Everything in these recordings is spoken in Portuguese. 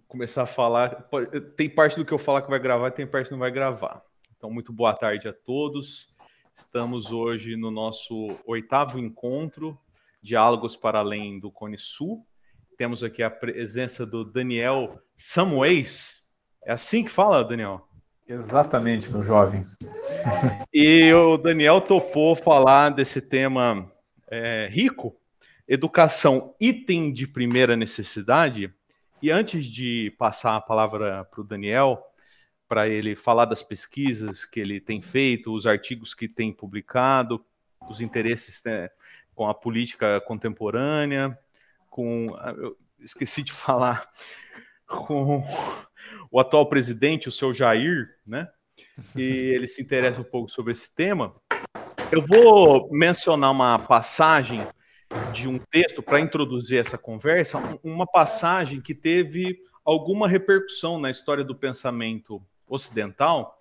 começar a falar. Tem parte do que eu falar que vai gravar, tem parte que não vai gravar. Então, muito boa tarde a todos. Estamos hoje no nosso 8º encontro, Diálogos para Além do Cone Sul. Temos aqui a presença do Daniel Samuels. É assim que fala, Daniel? Exatamente, meu jovem. E o Daniel topou falar desse tema rico, educação, item de primeira necessidade. E antes de passar a palavra para o Daniel, para ele falar das pesquisas que ele tem feito, os artigos que tem publicado, os interesses, né, com a política contemporânea, eu esqueci de falar, com o atual presidente, o seu Jair, né? E ele se interessa um pouco sobre esse tema. Eu vou mencionar uma passagem de um texto para introduzir essa conversa, uma passagem que teve alguma repercussão na história do pensamento ocidental,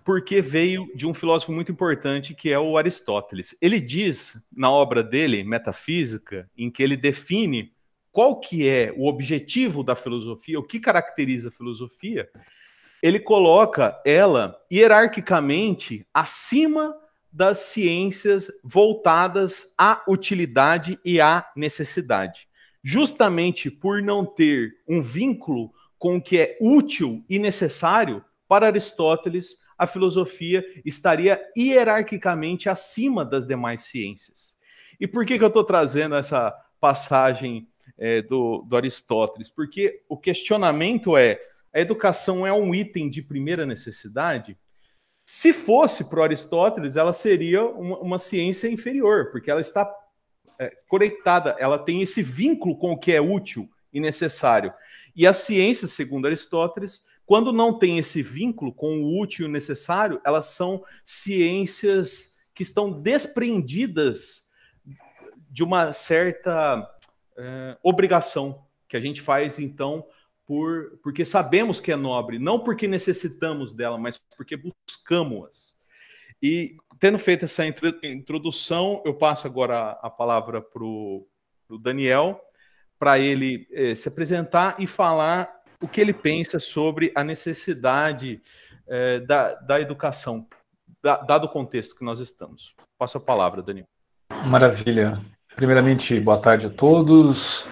porque veio de um filósofo muito importante que é o Aristóteles. Ele diz na obra dele, Metafísica, em que ele define qual que é o objetivo da filosofia, o que caracteriza a filosofia, ele coloca ela hierarquicamente acima das ciências voltadas à utilidade e à necessidade. Justamente por não ter um vínculo com o que é útil e necessário, para Aristóteles, a filosofia estaria hierarquicamente acima das demais ciências. E por que eu estou trazendo essa passagem do Aristóteles? Porque o questionamento é: a educação é um item de primeira necessidade? Se fosse para Aristóteles, ela seria uma ciência inferior, porque ela está conectada, ela tem esse vínculo com o que é útil e necessário. E as ciências, segundo Aristóteles, quando não tem esse vínculo com o útil e o necessário, elas são ciências que estão desprendidas de uma certa obrigação que a gente faz, então, porque sabemos que é nobre, não porque necessitamos dela, mas porque buscamos-as. E, tendo feito essa introdução, eu passo agora a palavra para o Daniel, para ele se apresentar e falar o que ele pensa sobre a necessidade da educação, dado o contexto que nós estamos. Passo a palavra, Daniel. Maravilha. Primeiramente, boa tarde a todos.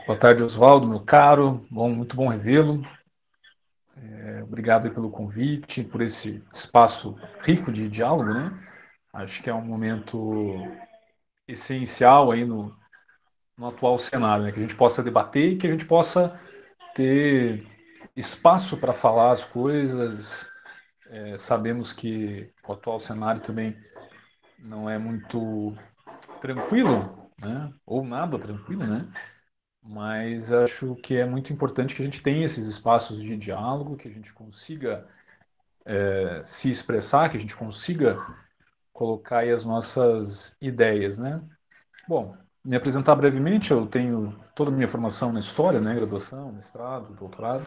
Boa tarde, Oswaldo, meu caro. Muito bom revê-lo. Obrigado pelo convite, por esse espaço rico de diálogo, né? Acho que é um momento essencial aí no atual cenário, né? Que a gente possa debater e que a gente possa ter espaço para falar as coisas. Sabemos que o atual cenário também não é muito tranquilo, né? Ou nada tranquilo, né? Mas acho que é muito importante que a gente tenha esses espaços de diálogo, que a gente consiga se expressar, que a gente consiga colocar aí as nossas ideias, né? Bom, me apresentar brevemente, eu tenho toda a minha formação na história, né? Graduação, mestrado, doutorado.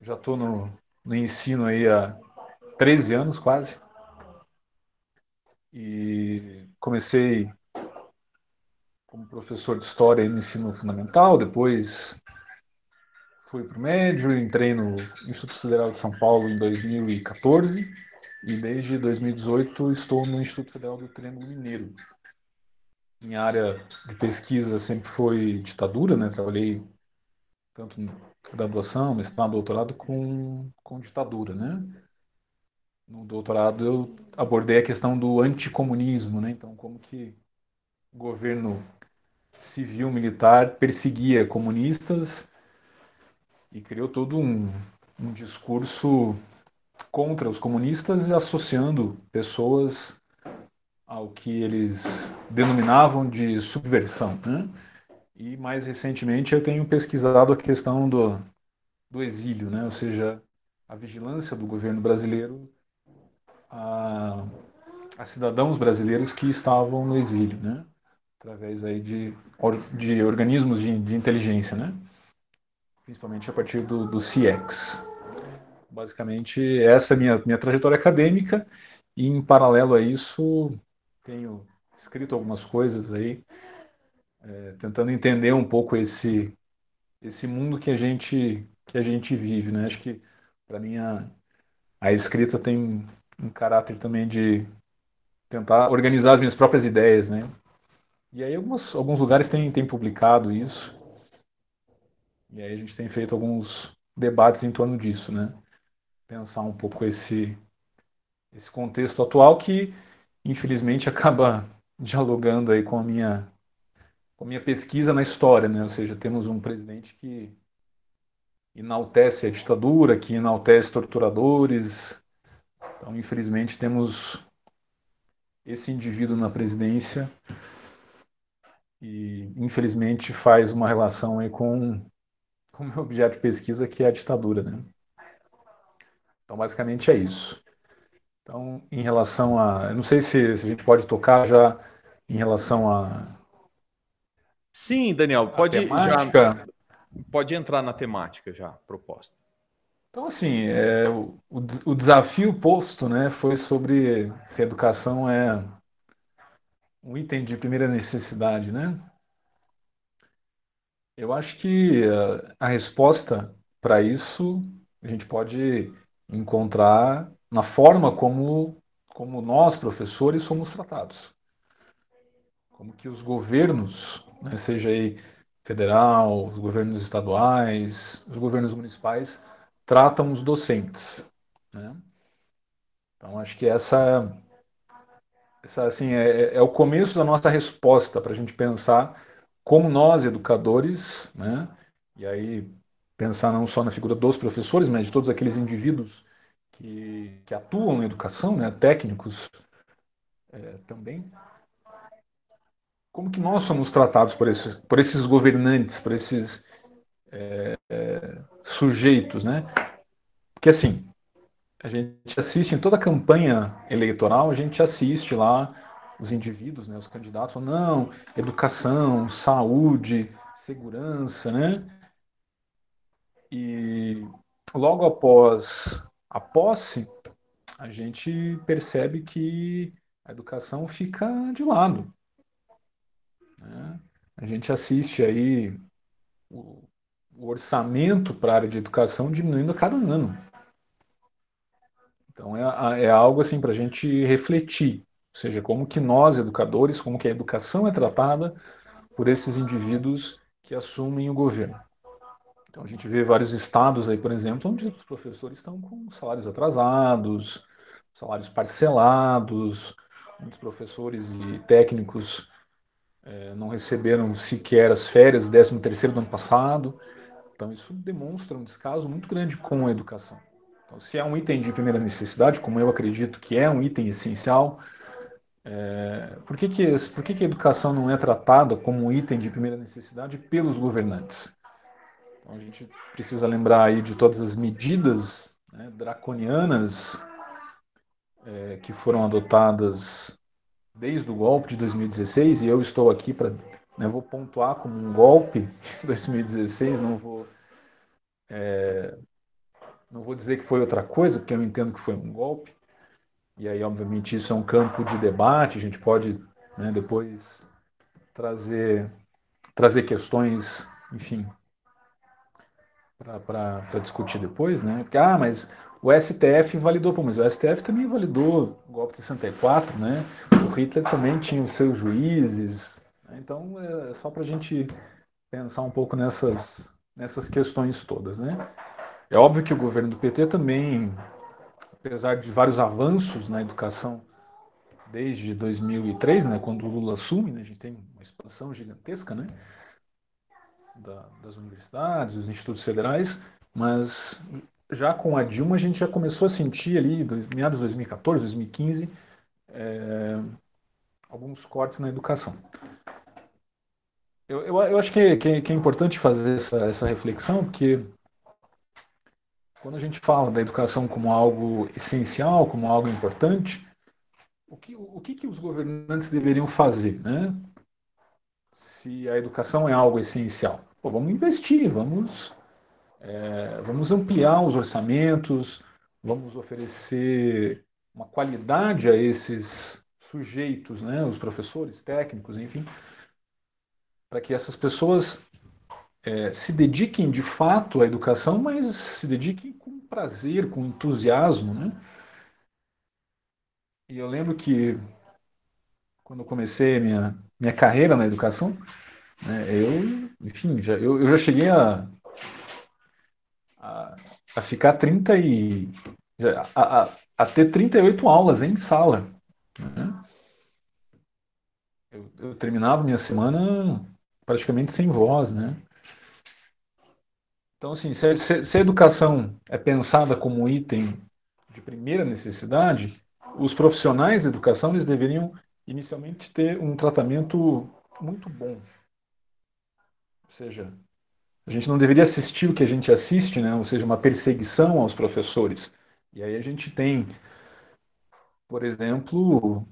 Já estou no ensino aí há 13 anos quase. E comecei como professor de história no ensino fundamental, depois fui para o médio, entrei no Instituto Federal de São Paulo em 2014 e desde 2018 estou no Instituto Federal do Triângulo Mineiro. Minha área de pesquisa sempre foi ditadura, né? Trabalhei tanto em graduação, mestrado, doutorado com ditadura, né? No doutorado eu abordei a questão do anticomunismo, né? Então, como que o governo civil militar perseguia comunistas e criou todo um discurso contra os comunistas, associando pessoas ao que eles denominavam de subversão, né? E mais recentemente eu tenho pesquisado a questão do exílio, né? Ou seja, a vigilância do governo brasileiro a cidadãos brasileiros que estavam no exílio, né? Através aí de organismos de inteligência, né? Principalmente a partir do CIEX. Basicamente, essa é a minha trajetória acadêmica e, em paralelo a isso, tenho escrito algumas coisas aí, tentando entender um pouco esse mundo que a gente vive, né? Acho que para mim a escrita tem um caráter também de tentar organizar as minhas próprias ideias, né? E aí alguns lugares têm publicado isso, e aí a gente tem feito alguns debates em torno disso, né? Pensar um pouco esse contexto atual que, infelizmente, acaba dialogando aí com a minha pesquisa na história, né? Ou seja, temos um presidente que enaltece a ditadura, que enaltece torturadores. Então, infelizmente, temos esse indivíduo na presidência e, infelizmente, faz uma relação aí com o meu objeto de pesquisa, que é a ditadura, né? Então, basicamente é isso. Então, em relação a... Eu não sei se a gente pode tocar já em relação Sim, Daniel, à temática. pode entrar na temática já proposta. Então, assim, o desafio posto, né, foi sobre se a educação é um item de primeira necessidade, né? Eu acho que a resposta para isso a gente pode encontrar na forma como nós, professores, somos tratados. Como que os governos, né, seja aí federal, os governos estaduais, os governos municipais, tratam os docentes, né? Então, acho que essa assim, é o começo da nossa resposta para a gente pensar como nós, educadores, né? E aí pensar não só na figura dos professores, mas de todos aqueles indivíduos que atuam na educação, né? Técnicos também. Como que nós somos tratados por esses governantes, por esses sujeitos, né? Porque assim, a gente assiste em toda a campanha eleitoral, a gente assiste lá os indivíduos, né, os candidatos, falando, não, educação, saúde, segurança, né? E logo após a posse, a gente percebe que a educação fica de lado, né? A gente assiste aí o, o orçamento para a área de educação diminuindo a cada ano. Então é algo assim para a gente refletir, ou seja, como que nós, educadores, como que a educação é tratada por esses indivíduos que assumem o governo. Então a gente vê vários estados aí, por exemplo, onde os professores estão com salários atrasados, salários parcelados, muitos professores e técnicos não receberam sequer as férias, 13º do ano passado. Então isso demonstra um descaso muito grande com a educação. Então, se é um item de primeira necessidade, como eu acredito que é um item essencial, por que a educação não é tratada como um item de primeira necessidade pelos governantes? Então, a gente precisa lembrar aí de todas as medidas, né, draconianas que foram adotadas desde o golpe de 2016, e eu estou aqui para, né, vou pontuar como um golpe de 2016, não vou dizer que foi outra coisa, porque eu entendo que foi um golpe. E aí, obviamente, isso é um campo de debate, a gente pode, né, depois trazer questões, enfim, para discutir depois, né? Porque, mas o STF validou, pô, mas o STF também validou o golpe de 64, né? O Hitler também tinha os seus juízes, né? Então, é só para a gente pensar um pouco nessas questões todas, né? É óbvio que o governo do PT também, apesar de vários avanços na educação desde 2003, né, quando o Lula assume, né, a gente tem uma expansão gigantesca, né, das universidades, dos institutos federais, mas já com a Dilma a gente já começou a sentir ali, meados de 2014, 2015, alguns cortes na educação. Eu acho que é importante fazer essa reflexão, porque quando a gente fala da educação como algo essencial, como algo importante, o que os governantes deveriam fazer, né? Se a educação é algo essencial. Pô, vamos investir, vamos ampliar os orçamentos, vamos oferecer uma qualidade a esses sujeitos, né, os professores, técnicos, enfim, para que essas pessoas se dediquem de fato à educação, mas se dediquem com prazer, com entusiasmo, né? E eu lembro que quando eu comecei a minha carreira na educação, né, enfim, eu já cheguei a, a ficar 30 e a ter 38 aulas em sala, né? Eu terminava minha semana praticamente sem voz, né? Então, assim, se a educação é pensada como um item de primeira necessidade, os profissionais da educação eles deveriam inicialmente ter um tratamento muito bom. Ou seja, a gente não deveria assistir o que a gente assiste, né? Ou seja, uma perseguição aos professores. E aí a gente tem, por exemplo,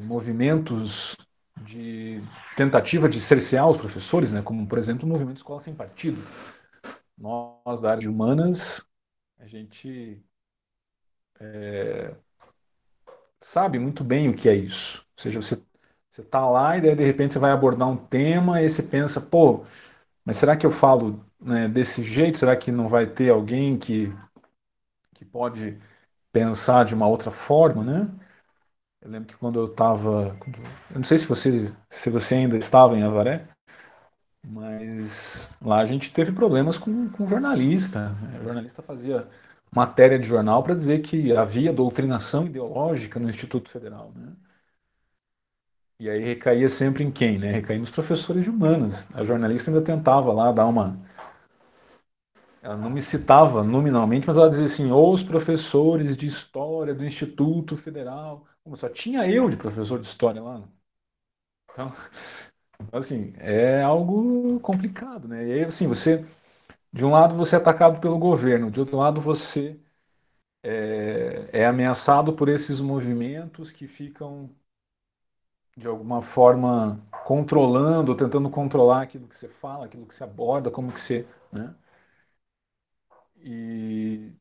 movimentos de tentativa de cercear os professores, né? Como, por exemplo, o movimento Escola Sem Partido. Nós, da área de humanas, a gente sabe muito bem o que é isso. Ou seja, você está lá e daí, de repente, você vai abordar um tema e você pensa, pô, mas será que eu falo, né, desse jeito? Será que não vai ter alguém que pode pensar de uma outra forma, né? Eu lembro que quando eu estava, eu não sei se você ainda estava em Avaré, mas lá a gente teve problemas com jornalista, né? O jornalista fazia matéria de jornal para dizer que havia doutrinação ideológica no Instituto Federal, né? E aí recaía sempre em quem, né? Recaía nos professores de humanas. A jornalista ainda tentava lá dar uma. Ela não me citava nominalmente, mas ela dizia assim: os professores de história do Instituto Federal. Como só tinha eu de professor de história lá. Então, assim, é algo complicado, né? E aí, assim, de um lado você é atacado pelo governo, de outro lado você é ameaçado por esses movimentos que ficam de alguma forma controlando, tentando controlar aquilo que você fala, aquilo que você aborda, como que você, né? E,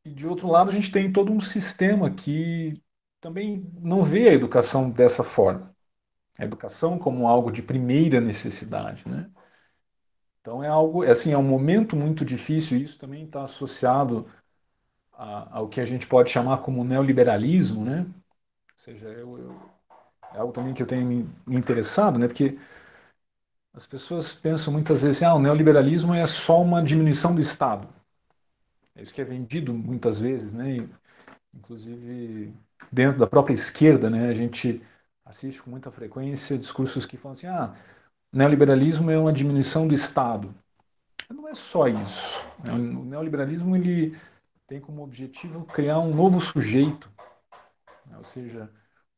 e de outro lado a gente tem todo um sistema que também não vê a educação dessa forma. A educação como algo de primeira necessidade, né? Então é algo, assim, é um momento muito difícil e isso também está associado ao que a gente pode chamar como neoliberalismo, né? Ou seja, é algo também que eu tenho me interessado, né? Porque as pessoas pensam muitas vezes assim, o neoliberalismo é só uma diminuição do Estado. É isso que é vendido muitas vezes, né? Inclusive dentro da própria esquerda, né? A gente assiste com muita frequência discursos que falam assim, neoliberalismo é uma diminuição do Estado. Mas não é só isso. O neoliberalismo ele tem como objetivo criar um novo sujeito, né? Ou seja,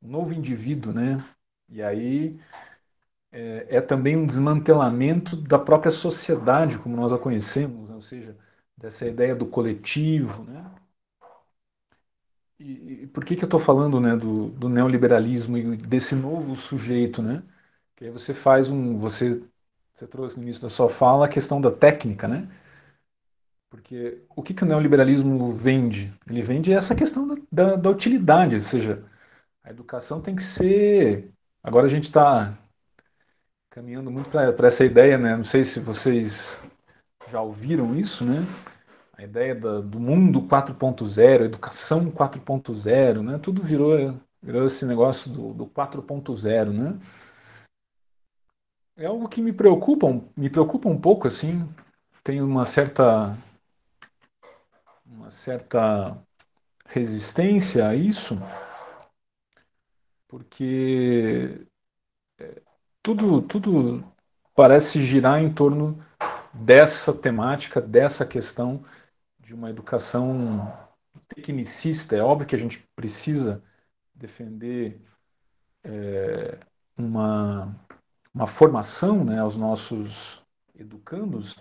um novo indivíduo, né? E aí é também um desmantelamento da própria sociedade como nós a conhecemos, né? Ou seja, dessa ideia do coletivo, né? E por que eu estou falando, né, do neoliberalismo e desse novo sujeito, né? Que aí você trouxe no início da sua fala a questão da técnica, né? Porque o que o neoliberalismo vende? Ele vende essa questão da utilidade, ou seja, a educação tem que ser. Agora a gente está caminhando muito para essa ideia, né? Não sei se vocês já ouviram isso, né? A ideia do mundo 4.0, educação 4.0, né? Tudo virou esse negócio do 4.0, né? É algo que me preocupa um pouco, assim. Tenho uma certa resistência a isso, porque tudo parece girar em torno dessa temática, dessa questão de uma educação tecnicista. É óbvio que a gente precisa defender uma, uma formação, né, aos nossos educandos,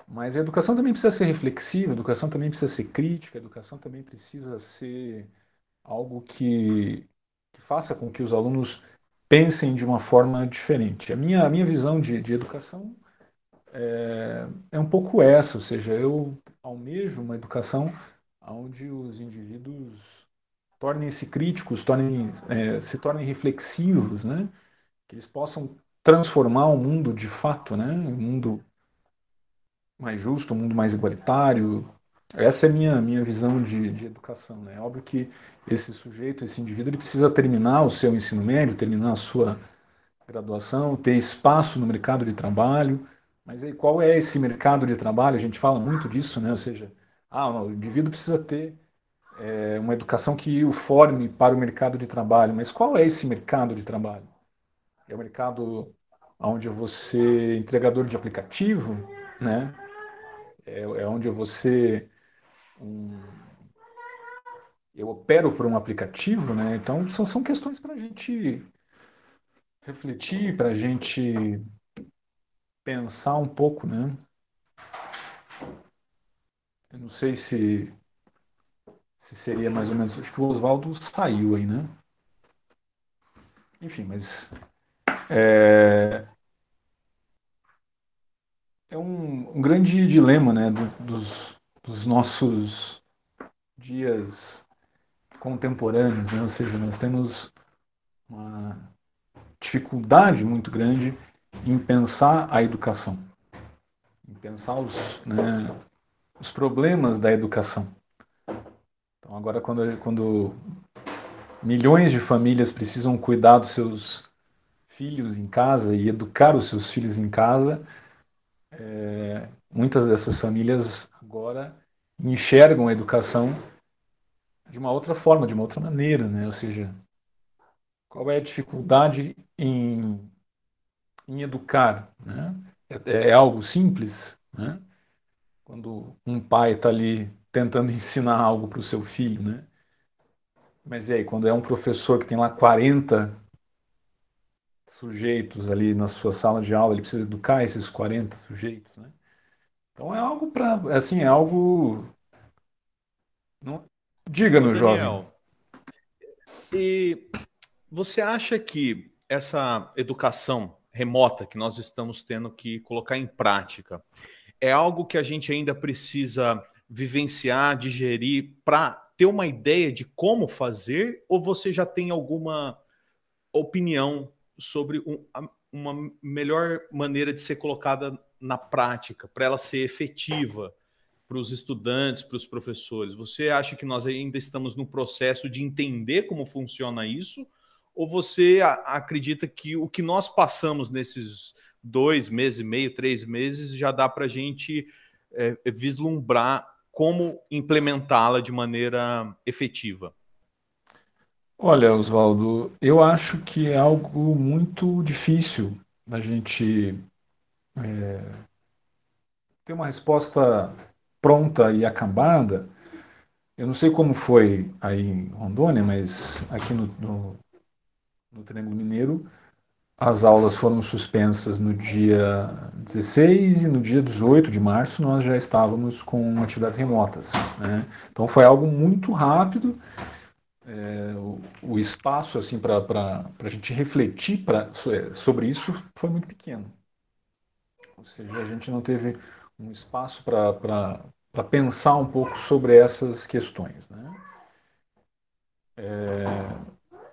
mas a educação também precisa ser reflexiva, a educação também precisa ser crítica, a educação também precisa ser algo que faça com que os alunos pensem de uma forma diferente. A minha visão de educação é um pouco essa, ou seja, eu almejo uma educação onde os indivíduos tornem-se críticos, se tornem reflexivos, né? Que eles possam transformar o mundo de fato, né? Um mundo mais justo, um mundo mais igualitário. Essa é a minha visão de educação, né? É óbvio que esse sujeito, esse indivíduo, ele precisa terminar o seu ensino médio, terminar a sua graduação, ter espaço no mercado de trabalho. Mas aí qual é esse mercado de trabalho? A gente fala muito disso, né? Ou seja, não, o indivíduo precisa ter uma educação que o forme para o mercado de trabalho. Mas qual é esse mercado de trabalho? É o mercado onde você é entregador de aplicativo, né? É onde você eu opero por um aplicativo, né? Então são questões para a gente refletir, para a gente pensar um pouco, né? Eu não sei se seria mais ou menos. Acho que o Oswaldo saiu aí, né? Enfim, mas é um grande dilema, né? Dos nossos dias contemporâneos, né? Ou seja, nós temos uma dificuldade muito grande em pensar a educação, em pensar os problemas da educação. Então, agora, quando milhões de famílias precisam cuidar dos seus filhos em casa e educar os seus filhos em casa, muitas dessas famílias agora enxergam a educação de uma outra forma, de uma outra maneira, né? Ou seja, qual é a dificuldade em educar, né? É algo simples, né? Quando um pai está ali tentando ensinar algo para o seu filho, né? Mas e aí, quando é um professor que tem lá 40 sujeitos ali na sua sala de aula, ele precisa educar esses 40 sujeitos, né? Então é algo para, assim, é algo... Não... Diga, Ô, meu jovem. Daniel, e você acha que essa educação remota que nós estamos tendo que colocar em prática é algo que a gente ainda precisa vivenciar, digerir para ter uma ideia de como fazer? Ou você já tem alguma opinião sobre uma melhor maneira de ser colocada na prática, para ela ser efetiva para os estudantes, para os professores? Você acha que nós ainda estamos no processo de entender como funciona isso? Ou você acredita que o que nós passamos nesses 2 meses e meio, 3 meses, já dá para a gente vislumbrar como implementá-la de maneira efetiva? Olha, Oswaldo, eu acho que é algo muito difícil da gente ter uma resposta pronta e acabada. Eu não sei como foi aí em Rondônia, mas aqui no Triângulo Mineiro, as aulas foram suspensas no dia 16 e no dia 18 de março nós já estávamos com atividades remotas, né? Então foi algo muito rápido. O espaço assim para a gente refletir sobre isso foi muito pequeno. Ou seja, a gente não teve um espaço para pensar um pouco sobre essas questões, né?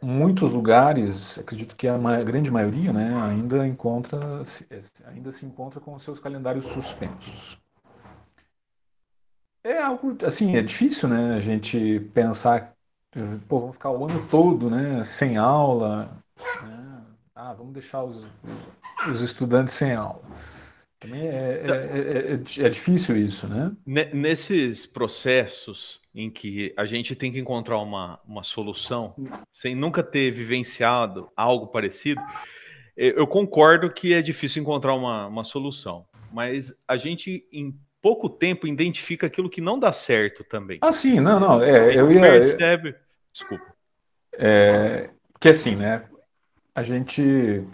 Muitos lugares, acredito que a grande maioria, né, ainda se encontra com os seus calendários suspensos. É algo, assim, é difícil, né, a gente pensar, pô, vamos ficar o ano todo, né, sem aula, né? Vamos deixar os estudantes sem aula. Também é difícil isso, né? Nesses processos em que a gente tem que encontrar uma solução, sem nunca ter vivenciado algo parecido, eu concordo que é difícil encontrar uma solução. Mas a gente, em pouco tempo, identifica aquilo que não dá certo também. Ah, sim, não, não, A gente percebe. Desculpa. que assim, né, a gente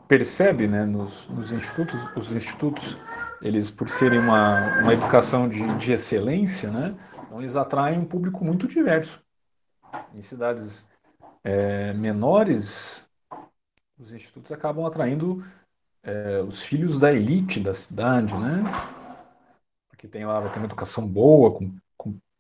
percebe, né, nos institutos, os institutos, eles por serem uma educação de excelência, né, então eles atraem um público muito diverso. Em cidades menores, os institutos acabam atraindo os filhos da elite da cidade, né, porque tem lá, vai ter uma educação boa, com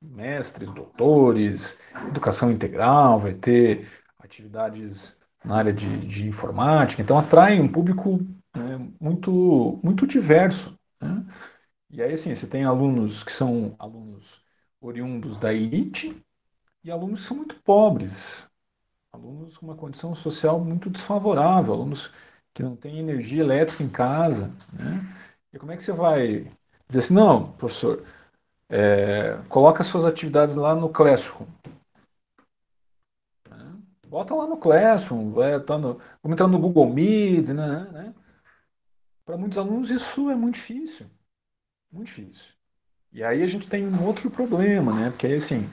mestres, doutores, educação integral, vai ter atividades na área de informática, então atrai um público, né, muito diverso, né? E aí, assim, você tem alunos que são alunos oriundos da elite e alunos que são muito pobres, alunos com uma condição social muito desfavorável, alunos que não têm energia elétrica em casa, né? E como é que você vai dizer assim, não, professor, coloca suas atividades lá no Classroom, né? Bota lá no Classroom, vamos entrar no Google Meet, né? Para muitos alunos isso é muito difícil, muito difícil. E aí a gente tem um outro problema, né? Porque aí, assim,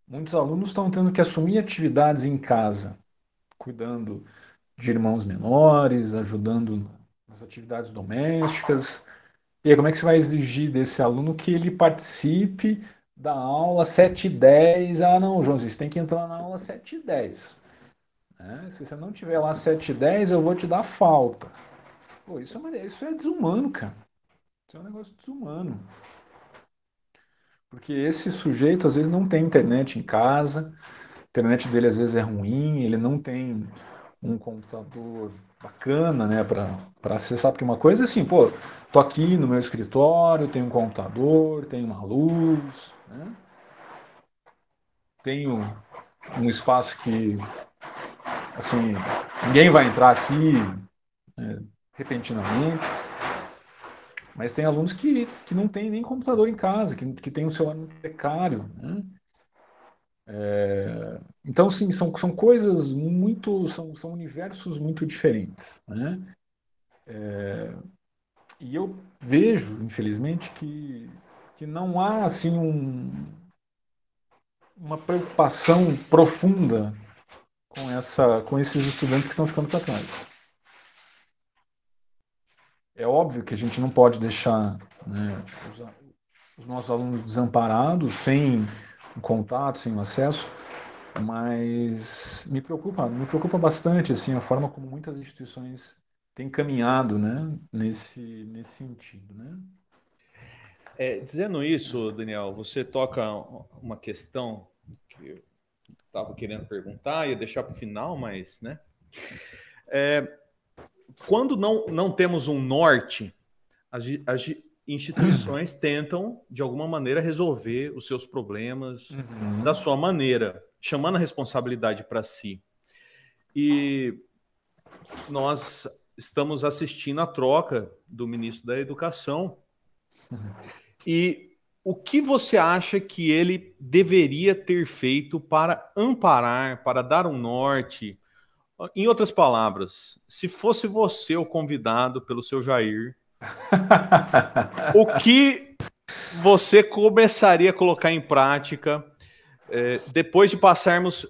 muitos alunos estão tendo que assumir atividades em casa, cuidando de irmãos menores, ajudando nas atividades domésticas. E aí, como é que você vai exigir desse aluno que ele participe da aula 7h10? Ah, não, João, você tem que entrar na aula 7h10. Né? Se você não tiver lá 7h10, eu vou te dar falta. Pô, isso é desumano, cara. Isso é um negócio desumano. Porque esse sujeito, às vezes, não tem internet em casa, a internet dele, às vezes, é ruim, ele não tem um computador bacana, né, para acessar, porque uma coisa é assim, pô, tô aqui no meu escritório, tenho um computador, tenho uma luz, né, tenho um espaço que, assim, ninguém vai entrar aqui, né, repentinamente, mas tem alunos que não tem nem computador em casa, que tem um celular muito precário, né. Então, sim, são coisas muito, são universos muito diferentes, né? E eu vejo, infelizmente, que não há assim uma preocupação profunda com esses estudantes que estão ficando para trás. É óbvio que a gente não pode deixar, né, os nossos alunos desamparados, sem um contato, sem um acesso, mas me preocupa bastante assim a forma como muitas instituições têm caminhado, né, nesse sentido, né? Dizendo isso, Daniel, você toca uma questão que eu estava querendo perguntar, ia deixar para o final, mas, né? Quando não temos um norte, as instituições tentam, de alguma maneira, resolver os seus problemas da Uhum. sua maneira, chamando a responsabilidade para si. E nós estamos assistindo a troca do ministro da Educação. E o que você acha que ele deveria ter feito para amparar, para dar um norte? Em outras palavras, se fosse você o convidado pelo seu Jair, o que você começaria a colocar em prática depois de passarmos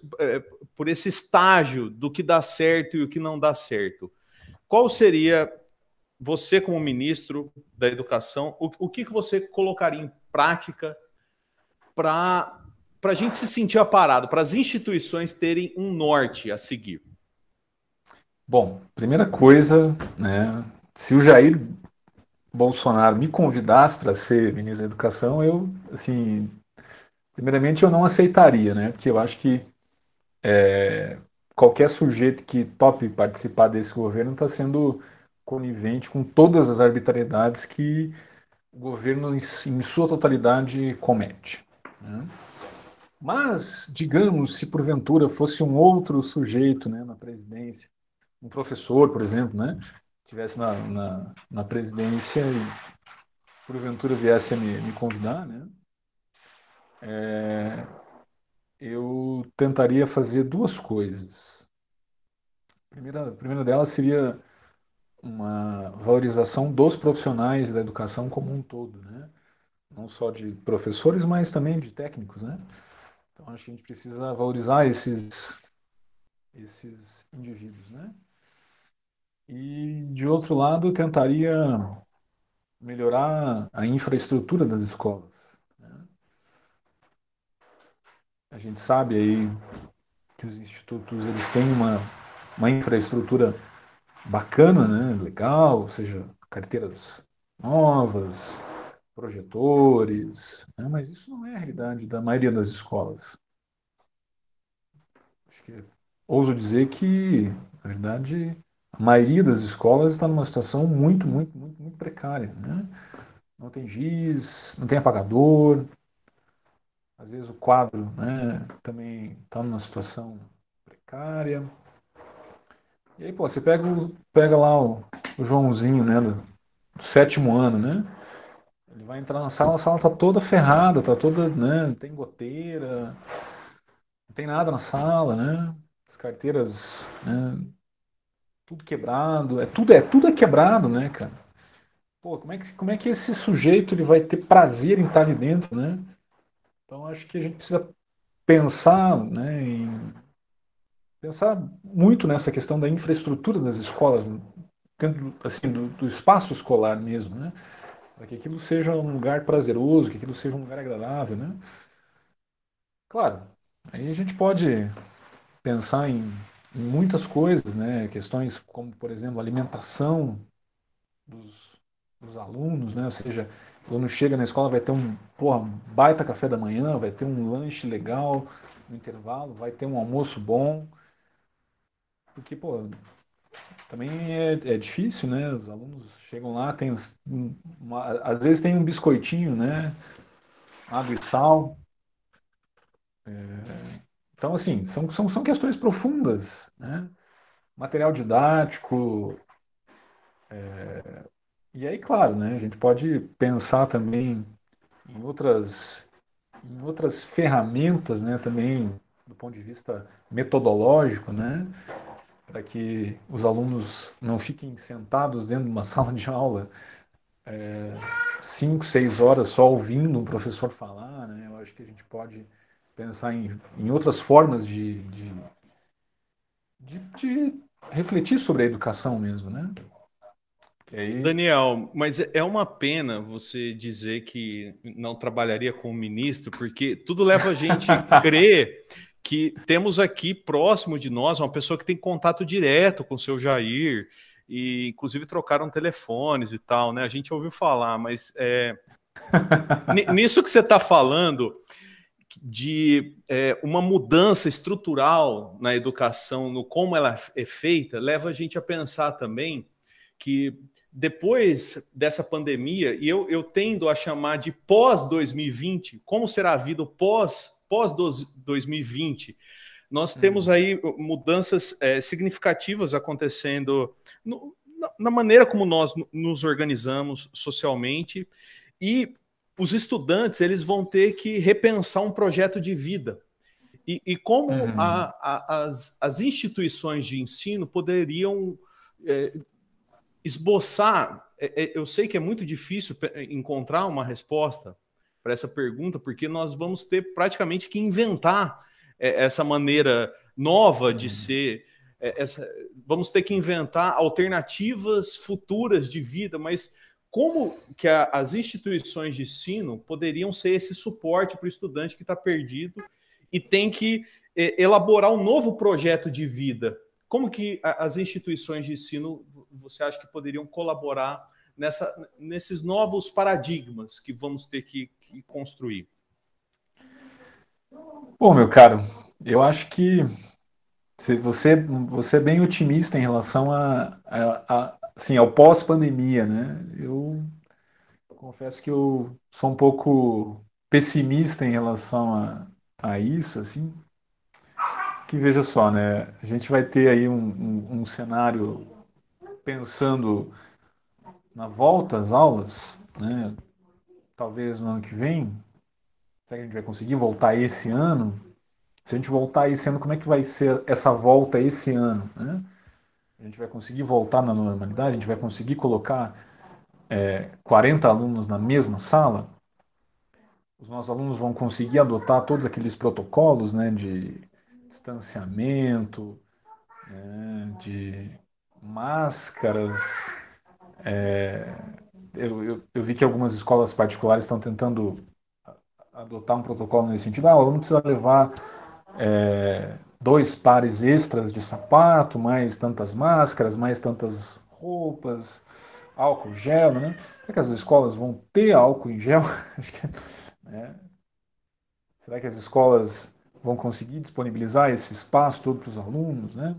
por esse estágio do que dá certo e o que não dá certo? Qual seria, você como ministro da Educação, o que você colocaria em prática para a gente se sentir aparado, para as instituições terem um norte a seguir? Bom, primeira coisa, né, se o Jair Bolsonaro me convidasse para ser ministro da Educação, eu, assim, primeiramente eu não aceitaria, né, porque eu acho que qualquer sujeito que tope participar desse governo está sendo conivente com todas as arbitrariedades que o governo, em sua totalidade, comete, né? Mas, digamos, se porventura fosse um outro sujeito, né, na presidência, um professor, por exemplo, né, tivesse na presidência e porventura viesse a me convidar, né, eu tentaria fazer duas coisas. A primeira delas seria uma valorização dos profissionais da educação como um todo, né? Não só de professores, mas também de técnicos, né? Então acho que a gente precisa valorizar esses indivíduos, né? E de outro lado, eu tentaria melhorar a infraestrutura das escolas, né? A gente sabe aí que os institutos eles têm uma infraestrutura bacana, né? Legal, ou seja, carteiras novas, projetores, né? Mas isso não é a realidade da maioria das escolas. Acho que ouso dizer que, na verdade, a maioria das escolas está numa situação muito, muito, muito, muito precária, né? não tem giz, não tem apagador, às vezes o quadro, né, também está numa situação precária. E aí, pô, você pega lá o Joãozinho, né, do sétimo ano, né? Ele vai entrar na sala, a sala tá toda ferrada, tá toda, né, não tem goteira, não tem nada na sala, né? As carteiras, né, tudo quebrado, tudo é quebrado, né, cara? Pô, como é que esse sujeito ele vai ter prazer em estar ali dentro, né? Então acho que a gente precisa pensar, né, pensar muito nessa questão da infraestrutura das escolas, dentro assim, do espaço escolar mesmo, né? Para que aquilo seja um lugar prazeroso, que aquilo seja um lugar agradável, né? Claro, aí a gente pode pensar em muitas coisas, né? Questões como, por exemplo, alimentação dos alunos, né? Ou seja, quando chega na escola vai ter um baita café da manhã, vai ter um lanche legal no intervalo, vai ter um almoço bom, porque, pô, também é difícil, né? Os alunos chegam lá, às vezes tem um biscoitinho, né? Água e sal. Então, assim, são questões profundas, né? Material didático. E aí, claro, né? A gente pode pensar também em outras ferramentas, né? Também do ponto de vista metodológico, né? Para que os alunos não fiquem sentados dentro de uma sala de aula 5, 6 horas só ouvindo um professor falar, né? Eu acho que a gente pode pensar em outras formas de refletir sobre a educação mesmo, né? Que aí... Daniel, mas é uma pena você dizer que não trabalharia com o ministro, porque tudo leva a gente a crer que temos aqui próximo de nós uma pessoa que tem contato direto com o seu Jair, e inclusive trocaram telefones e tal, né? A gente ouviu falar, mas nisso que você está falando de uma mudança estrutural na educação, no como ela é feita, leva a gente a pensar também que depois dessa pandemia, e eu tendo a chamar de pós-2020, como será a vida pós-2020, nós temos aí mudanças significativas acontecendo na maneira como nós nos organizamos socialmente, e os estudantes eles vão ter que repensar um projeto de vida. E como Uhum. as instituições de ensino poderiam esboçar. Eu sei que é muito difícil encontrar uma resposta para essa pergunta, porque nós vamos ter praticamente que inventar essa maneira nova de ser. Vamos ter que inventar alternativas futuras de vida, mas como que as instituições de ensino poderiam ser esse suporte para o estudante que está perdido e tem que elaborar um novo projeto de vida? Como que as instituições de ensino você acha que poderiam colaborar nesses novos paradigmas que vamos ter que construir? Bom, meu caro, eu acho que você é bem otimista em relação assim, ao pós-pandemia, né? Eu confesso que eu sou um pouco pessimista em relação a isso, assim, que veja só, né? A gente vai ter aí um cenário pensando na volta às aulas, né? Talvez no ano que vem, será que a gente vai conseguir voltar esse ano? Se a gente voltar esse ano, como é que vai ser essa volta esse ano, né? A gente vai conseguir voltar na normalidade? A gente vai conseguir colocar 40 alunos na mesma sala? Os nossos alunos vão conseguir adotar todos aqueles protocolos, né, de distanciamento, né, de máscaras? Eu vi que algumas escolas particulares estão tentando adotar um protocolo nesse sentido. O aluno precisa levar 2 pares extras de sapato, mais tantas máscaras, mais tantas roupas, álcool gel, né? Será que as escolas vão ter álcool em gel? Né? Será que as escolas vão conseguir disponibilizar esse espaço todo para os alunos, né?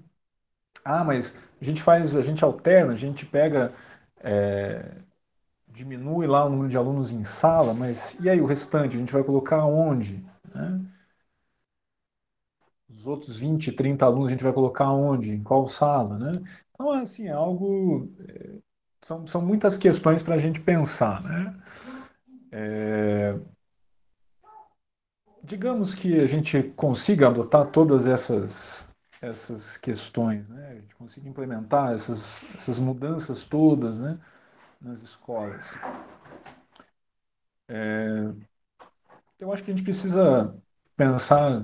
Mas a gente alterna, a gente pega diminui lá o número de alunos em sala, mas e aí o restante? A gente vai colocar onde? Né? Os outros 20, 30 alunos a gente vai colocar onde? Em qual sala? Né? Então, assim, é algo... São muitas questões para a gente pensar. Né? Digamos que a gente consiga adotar todas essas questões, né? A gente consiga implementar essas mudanças todas, né? Nas escolas. Eu acho que a gente precisa pensar,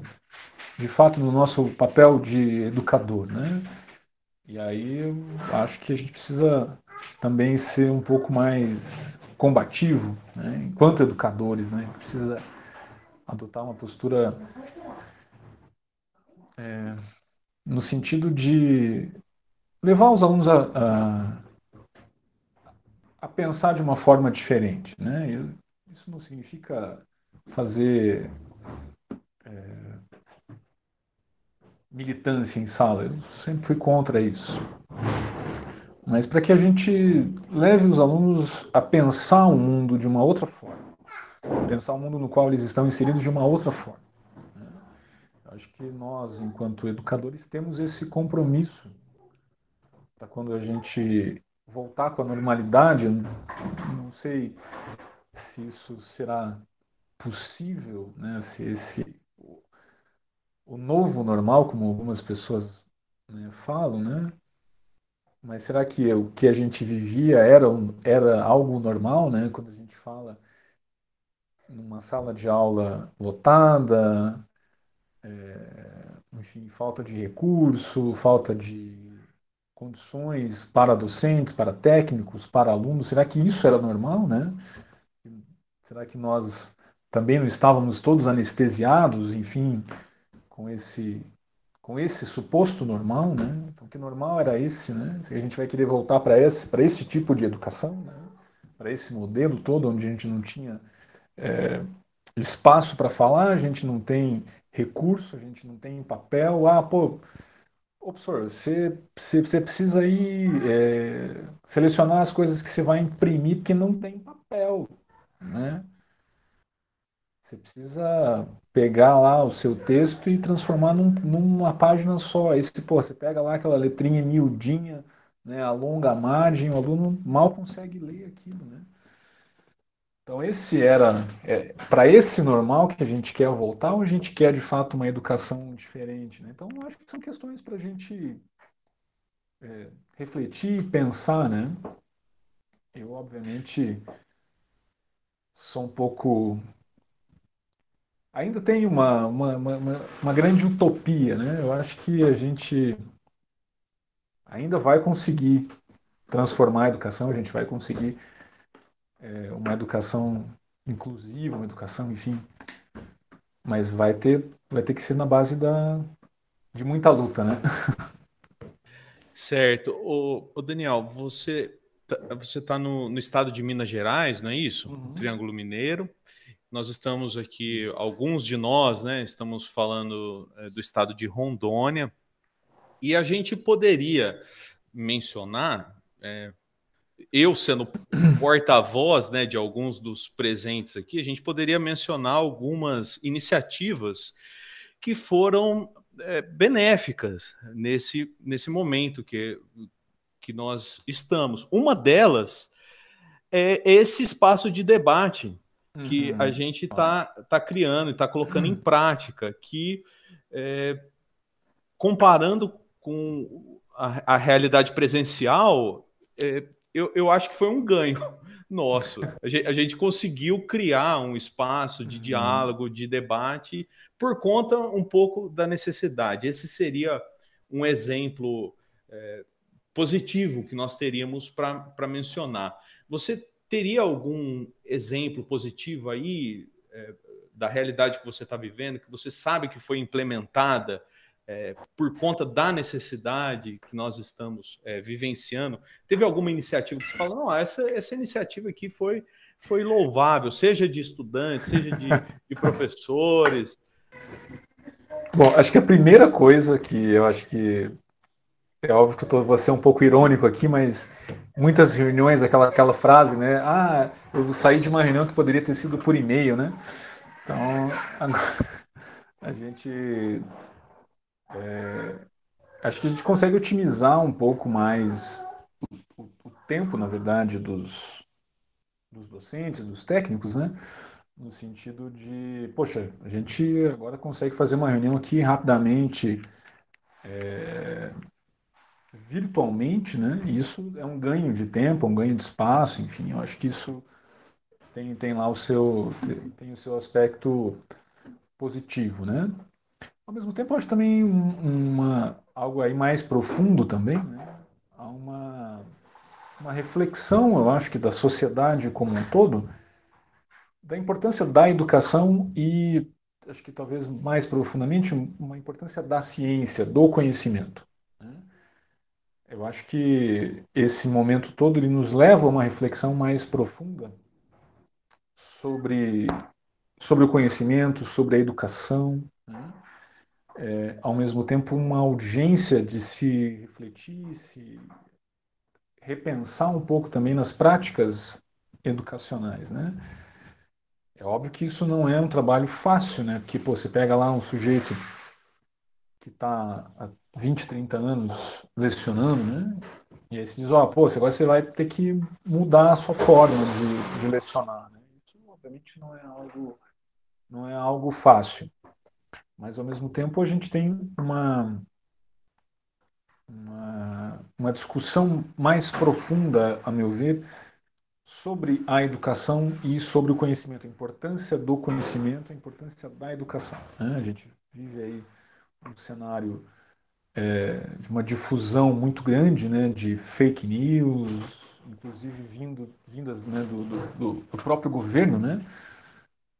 de fato, no nosso papel de educador, né? E aí eu acho que a gente precisa também ser um pouco mais combativo, né? Enquanto educadores, né? A gente precisa adotar uma postura no sentido de levar os alunos a pensar de uma forma diferente, né? Isso não significa fazer militância em sala, eu sempre fui contra isso. Mas para que a gente leve os alunos a pensar o mundo de uma outra forma, pensar o mundo no qual eles estão inseridos de uma outra forma. Acho que nós, enquanto educadores, temos esse compromisso para quando a gente voltar com a normalidade. Não sei se isso será possível, né? Se o novo normal, como algumas pessoas, né, falam, né? Mas será que o que a gente vivia era algo normal, né? Quando a gente fala numa sala de aula lotada, enfim, falta de recurso, falta de condições para docentes, para técnicos, para alunos, será que isso era normal, né? Será que nós também não estávamos todos anestesiados, enfim, com esse suposto normal, né? Então, que normal era esse, né? Se a gente vai querer voltar para esse tipo de educação, né? Para esse modelo todo, onde a gente não tinha espaço para falar, a gente não tem recurso, a gente não tem papel. Ah, pô, professor, você precisa aí selecionar as coisas que você vai imprimir, porque não tem papel, né? Você precisa pegar lá o seu texto e transformar numa página só. Aí você pega lá aquela letrinha miudinha, né, alonga a margem, o aluno mal consegue ler aquilo, né? Então para esse normal que a gente quer voltar ou a gente quer de fato uma educação diferente, né? Então eu acho que são questões para a gente refletir e pensar, né? Eu obviamente sou um pouco ainda tem uma grande utopia, né? Eu acho que a gente ainda vai conseguir transformar a educação, a gente vai conseguir uma educação inclusiva, uma educação, enfim, mas vai ter que ser na base de muita luta, né? Certo. O Daniel, você tá no estado de Minas Gerais, não é isso? Uhum. Triângulo Mineiro. Nós estamos aqui, alguns de nós, né, estamos falando do estado de Rondônia, e a gente poderia mencionar, eu sendo porta-voz, né, de alguns dos presentes aqui, a gente poderia mencionar algumas iniciativas que foram benéficas nesse momento que nós estamos. Uma delas é esse espaço de debate que a gente tá criando e está colocando em prática, que comparando com a realidade presencial, eu acho que foi um ganho nosso. A gente conseguiu criar um espaço de diálogo, de debate, por conta um pouco da necessidade. Esse seria um exemplo positivo que nós teríamos para mencionar. Você teria algum exemplo positivo aí da realidade que você está vivendo, que você sabe que foi implementada por conta da necessidade que nós estamos vivenciando? Teve alguma iniciativa que você fala, não, essa iniciativa aqui foi louvável, seja de estudantes, seja de professores? Bom, acho que a primeira coisa que eu acho que É óbvio que vou ser um pouco irônico aqui, mas muitas reuniões, aquela frase, né? Ah, eu saí de uma reunião que poderia ter sido por e-mail, né? Então, agora, a gente acho que a gente consegue otimizar um pouco mais o tempo, na verdade, dos docentes, dos técnicos, né? No sentido de, poxa, a gente agora consegue fazer uma reunião aqui rapidamente, virtualmente, né? E isso é um ganho de tempo, um ganho de espaço, enfim, eu acho que isso tem lá tem o seu aspecto positivo, né? Ao mesmo tempo, eu acho também algo aí mais profundo também, né? Há uma reflexão, eu acho que da sociedade como um todo, da importância da educação e, acho que talvez mais profundamente, uma importância da ciência, do conhecimento, né? Eu acho que esse momento todo ele nos leva a uma reflexão mais profunda sobre, sobre o conhecimento, sobre a educação, né? Ao mesmo tempo uma urgência de se refletir, se repensar um pouco também nas práticas educacionais, né? É óbvio que isso não é um trabalho fácil, né? Porque, pô, você pega lá um sujeito que está há 20, 30 anos lecionando, né? E aí você diz, ó, pô, agora você vai ter que mudar a sua forma de lecionar, né? Isso, obviamente, não é algo fácil. Mas, ao mesmo tempo, a gente tem uma discussão mais profunda, a meu ver, sobre a educação e sobre o conhecimento, a importância do conhecimento, a importância da educação, né? A gente vive aí um cenário de uma difusão muito grande, né, de fake news, inclusive vindas, né, do próprio governo, né?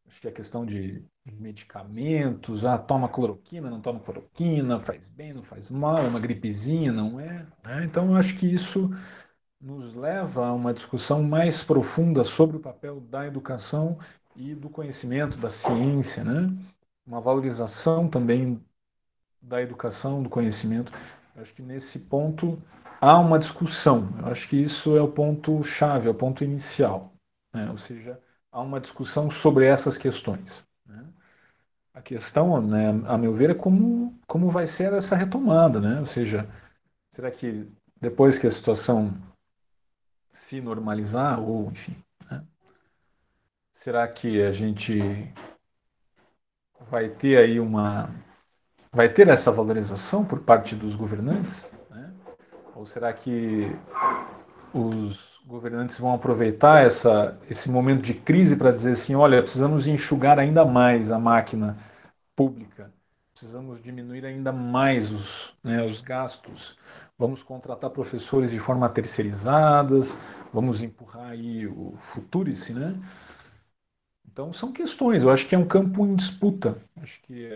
Acho que é questão de medicamentos, toma cloroquina, não toma cloroquina, faz bem, não faz mal, é uma gripezinha, não é? Né? Então, eu acho que isso nos leva a uma discussão mais profunda sobre o papel da educação e do conhecimento, da ciência, né? Uma valorização também da educação, do conhecimento. Eu acho que nesse ponto há uma discussão. Eu acho que isso é o ponto chave, é o ponto inicial, né? Ou seja, há uma discussão sobre essas questões, né? A questão, né, a meu ver, é como vai ser essa retomada, né? Ou seja, será que depois que a situação se normalizar, ou enfim, né, será que a gente vai ter aí vai ter essa valorização por parte dos governantes, né? Ou será que os governantes vão aproveitar esse momento de crise para dizer assim, olha, precisamos enxugar ainda mais a máquina pública, precisamos diminuir ainda mais os gastos, vamos contratar professores de forma terceirizadas, vamos empurrar aí o futurice, né? Então são questões, eu acho que é um campo em disputa. Acho que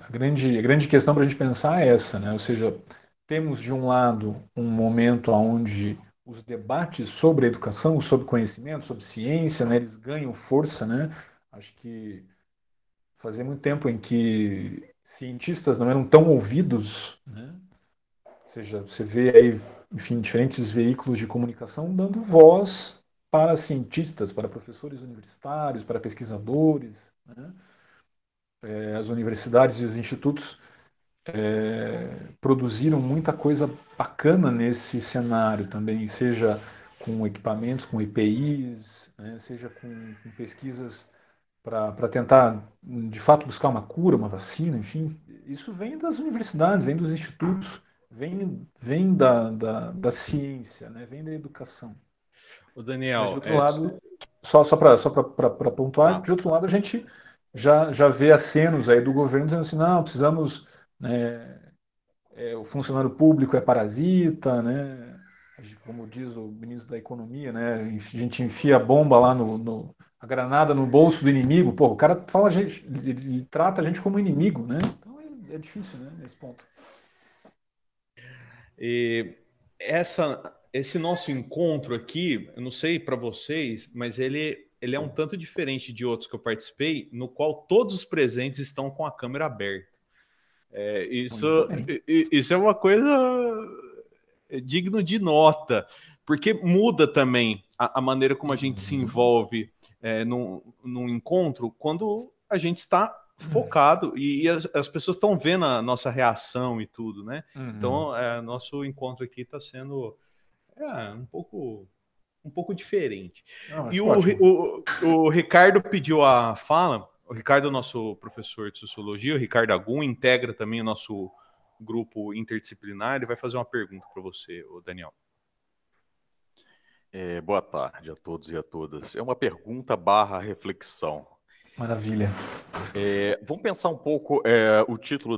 a grande questão para a gente pensar é essa, né? Ou seja, temos de um lado um momento onde os debates sobre educação, sobre conhecimento, sobre ciência, né, eles ganham força, né? Acho que fazia muito tempo em que cientistas não eram tão ouvidos, né? Ou seja, você vê aí, enfim, diferentes veículos de comunicação dando voz para cientistas, para professores universitários, para pesquisadores, né? As universidades e os institutos produziram muita coisa bacana nesse cenário também, seja com equipamentos, com EPIs, né? Seja com pesquisas para tentar, de fato, buscar uma cura, uma vacina, enfim. Isso vem das universidades, vem dos institutos, vem da ciência, né? Vem da educação. O Mas, de Daniel, outro lado, só para pontuar, tá. de outro lado, a gente já vê acenos aí do governo dizendo assim, não, precisamos, né, o funcionário público é parasita, né? Como diz o ministro da Economia, né? A gente enfia a bomba lá a granada no bolso do inimigo. Pô, o cara fala, ele trata a gente como inimigo, né? Então é difícil, né? Nesse ponto. E esse nosso encontro aqui, eu não sei para vocês, mas ele é um tanto diferente de outros que eu participei, no qual todos os presentes estão com a câmera aberta. Muito bem. Isso é uma coisa digno de nota, porque muda também a maneira como a gente se envolve num encontro quando a gente está focado e as pessoas estão vendo a nossa reação e tudo, né? Então, nosso encontro aqui está sendo um pouco diferente. Não, E acho ótimo. o Ricardo pediu a fala. O Ricardo é o nosso professor de sociologia, o Ricardo Agum, integra também o nosso grupo interdisciplinar. Ele vai fazer uma pergunta para você, o Daniel. Boa tarde a todos e a todas. É uma pergunta barra reflexão. Maravilha. Vamos pensar um pouco o título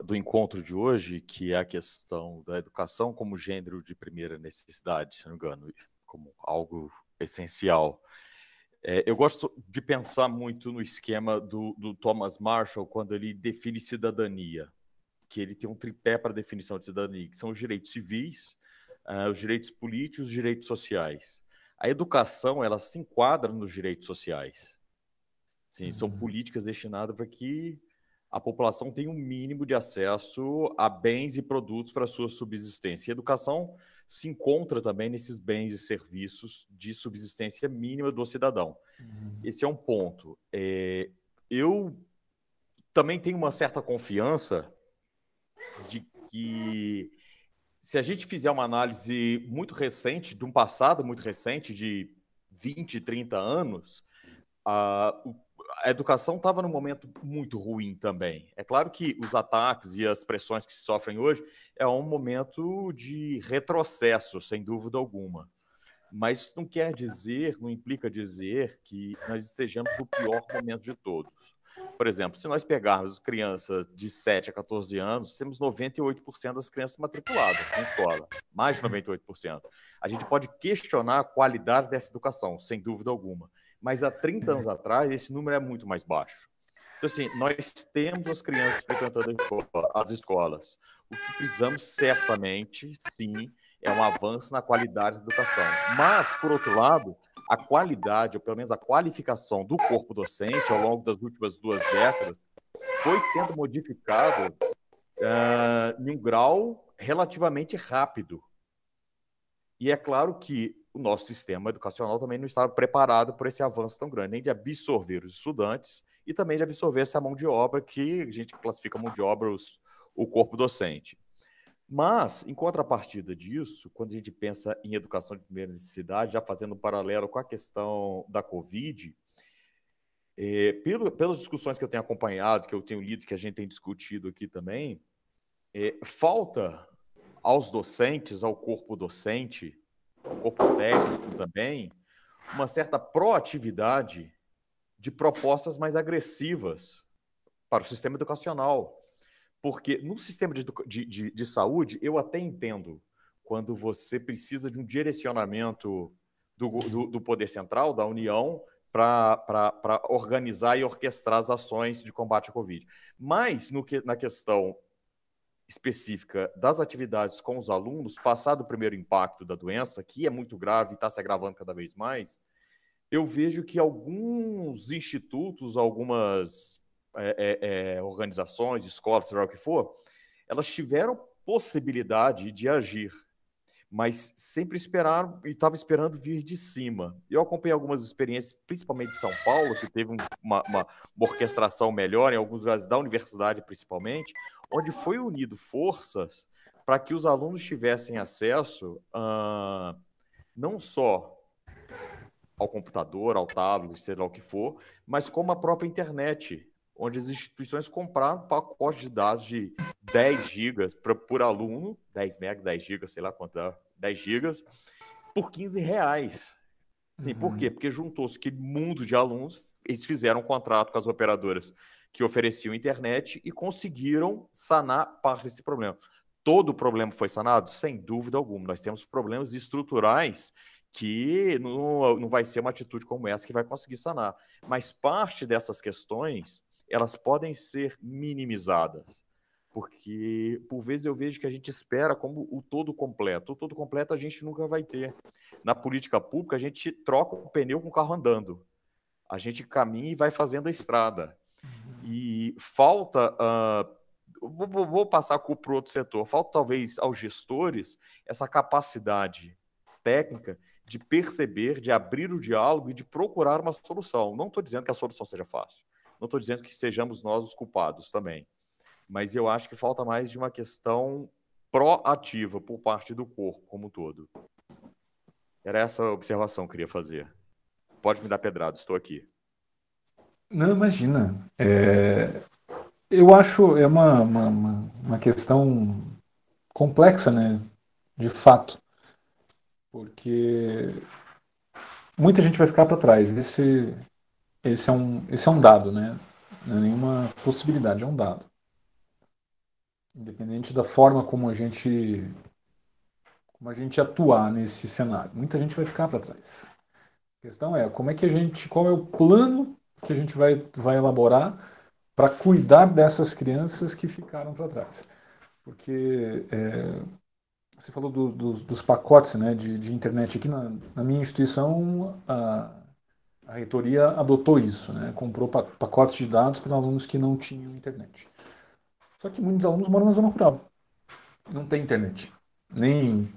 do encontro de hoje, que é a questão da educação como gênero de primeira necessidade, se não me engano, como algo essencial. Eu gosto de pensar muito no esquema do Thomas Marshall quando ele define cidadania, que ele tem um tripé para a definição de cidadania, que são os direitos civis, os direitos políticos e os direitos sociais. A educação, ela se enquadra nos direitos sociais. Sim, são políticas destinadas para que a população tenha um mínimo de acesso a bens e produtos para a sua subsistência. E a educação se encontra também nesses bens e serviços de subsistência mínima do cidadão. Esse é um ponto. Eu também tenho uma certa confiança de que, se a gente fizer uma análise muito recente, de um passado muito recente, de 20, 30 anos, a educação estava num momento muito ruim também. É claro que os ataques e as pressões que se sofrem hoje é um momento de retrocesso, sem dúvida alguma. Mas não quer dizer, não implica dizer que nós estejamos no pior momento de todos. Por exemplo, se nós pegarmos crianças de 7 a 14 anos, temos 98% das crianças matriculadas na escola, mais de 98%. A gente pode questionar a qualidade dessa educação, sem dúvida alguma. Mas há 30 anos atrás, esse número é muito mais baixo. Então, assim, nós temos as crianças frequentando as escolas. O que precisamos, certamente, sim, é um avanço na qualidade da educação. Mas, por outro lado, a qualidade, ou pelo menos a qualificação do corpo docente, ao longo das últimas 2 décadas, foi sendo modificada em um grau relativamente rápido. E é claro que o nosso sistema educacional também não estava preparado por esse avanço tão grande, nem de absorver os estudantes e também de absorver essa mão de obra que a gente classifica mão de obra o corpo docente. Mas, em contrapartida disso, quando a gente pensa em educação de primeira necessidade, já fazendo um paralelo com a questão da Covid, pelas discussões que eu tenho acompanhado, que eu tenho lido, que a gente tem discutido aqui também, falta aos docentes, ao corpo docente, ao corpo técnico também, uma certa proatividade de propostas mais agressivas para o sistema educacional. Porque no sistema de saúde, eu até entendo quando você precisa de um direcionamento do poder central, da União, para organizar e orquestrar as ações de combate à Covid. Mas, na questão específica das atividades com os alunos, passado o primeiro impacto da doença, que é muito grave e está se agravando cada vez mais, eu vejo que alguns institutos, algumas organizações, escolas, seja lá o que for, elas tiveram possibilidade de agir, mas sempre esperaram e estavam esperando vir de cima. Eu acompanhei algumas experiências, principalmente de São Paulo, que teve uma orquestração melhor, em alguns lugares da universidade principalmente, onde foi unido forças para que os alunos tivessem acesso não só ao computador, ao tablet, sei lá o que for, mas como a própria internet, onde as instituições compraram pacotes de dados de 10 gigas por aluno, 10 megas, 10 gigas, sei lá quanto é, 10 gigas, por R$15. Sim, por quê? Porque juntou-se aquele mundo de alunos, eles fizeram um contrato com as operadoras que ofereciam internet e conseguiram sanar parte desse problema. Todo o problema foi sanado? Sem dúvida alguma. Nós temos problemas estruturais que não vai ser uma atitude como essa que vai conseguir sanar. Mas parte dessas questões, elas podem ser minimizadas. Porque, por vezes, eu vejo que a gente espera como o todo completo. O todo completo a gente nunca vai ter. Na política pública, a gente troca o pneu com o carro andando. A gente caminha e vai fazendo a estrada. E falta vou passar a culpa para o outro setor. Falta talvez aos gestores essa capacidade técnica de perceber, de abrir o diálogo e de procurar uma solução. Não estou dizendo que a solução seja fácil. Não estou dizendo que sejamos nós os culpados também. Mas eu acho que falta mais de uma questão proativa por parte do corpo como um todo. Era essa a observação que eu queria fazer. Pode me dar pedrada, estou aqui. Não, imagina. Eu acho uma questão complexa, né? De fato. Porque muita gente vai ficar para trás. Esse é um dado, né? Não é nenhuma possibilidade, é um dado. Independente da forma como a gente atuar nesse cenário. Muita gente vai ficar para trás. A questão é, qual é o plano que a gente vai elaborar para cuidar dessas crianças que ficaram para trás. Porque você falou dos pacotes, né, de internet. Aqui na minha instituição, a reitoria adotou isso, né, comprou pacotes de dados para alunos que não tinham internet. Só que muitos alunos moram na zona rural. Não tem internet. Nem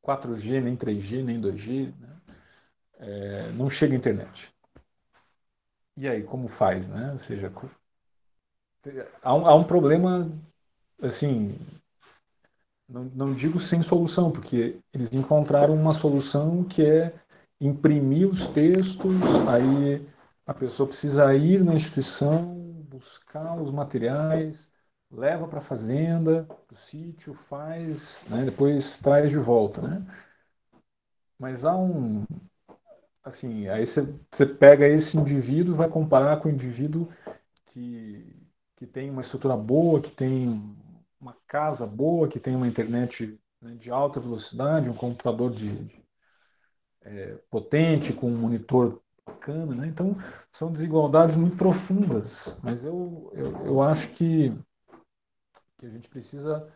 4G, nem 3G, nem 2G. Né? Não chega a internet. E aí, como faz, né? Ou seja, há um problema, assim, não digo sem solução, porque eles encontraram uma solução que é imprimir os textos, aí a pessoa precisa ir na instituição, buscar os materiais, leva para a fazenda, para o sítio, faz, né? Depois traz de volta, né? Mas assim, aí você pega esse indivíduo e vai comparar com o indivíduo que tem uma estrutura boa, que tem uma casa boa, que tem uma internet, né, de alta velocidade, um computador potente, com um monitor bacana, né? Então, são desigualdades muito profundas, mas eu acho que a gente precisa,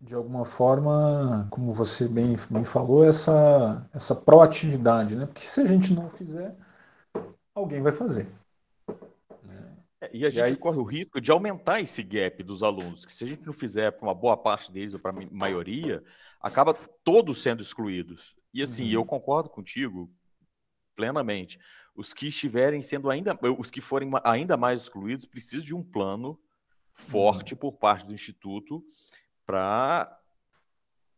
de alguma forma, como você bem falou, essa proatividade, né? Porque se a gente não fizer, alguém vai fazer. E a gente corre o risco de aumentar esse gap dos alunos, que se a gente não fizer para uma boa parte deles ou para a maioria, acaba todos sendo excluídos. E assim, eu concordo contigo plenamente. Os que forem ainda mais excluídos precisam de um plano forte por parte do Instituto para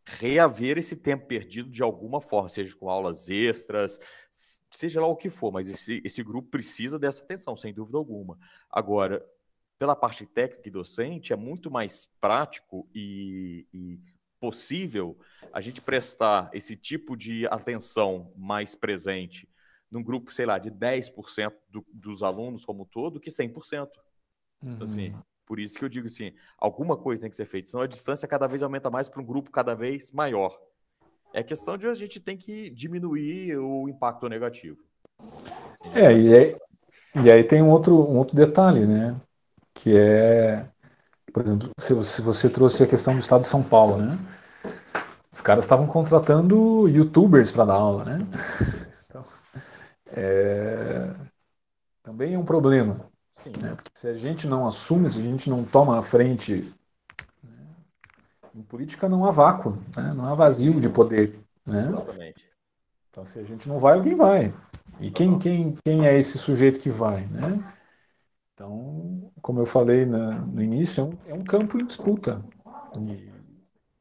reaver esse tempo perdido de alguma forma, seja com aulas extras, seja lá o que for, mas esse grupo precisa dessa atenção, sem dúvida alguma. Agora, pela parte técnica e docente, é muito mais prático e possível a gente prestar esse tipo de atenção mais presente num grupo, sei lá, de 10% dos alunos como um todo, que 100%. Assim, por isso que eu digo assim, alguma coisa tem que ser feita, senão a distância cada vez aumenta mais para um grupo cada vez maior. É questão de a gente tem que diminuir o impacto negativo. E aí tem um outro detalhe, né? Que é, por exemplo, se você trouxe a questão do estado de São Paulo, né? Os caras estavam contratando YouTubers para dar aula, né? Então, também é um problema. Sim. Né? Porque se a gente não assume, se a gente não toma a frente, né? Em política não há vácuo, né? Não há vazio de poder. Né? Exatamente. Então, se a gente não vai, alguém vai. E quem é esse sujeito que vai? Né? Então, como eu falei no início, é um campo em disputa.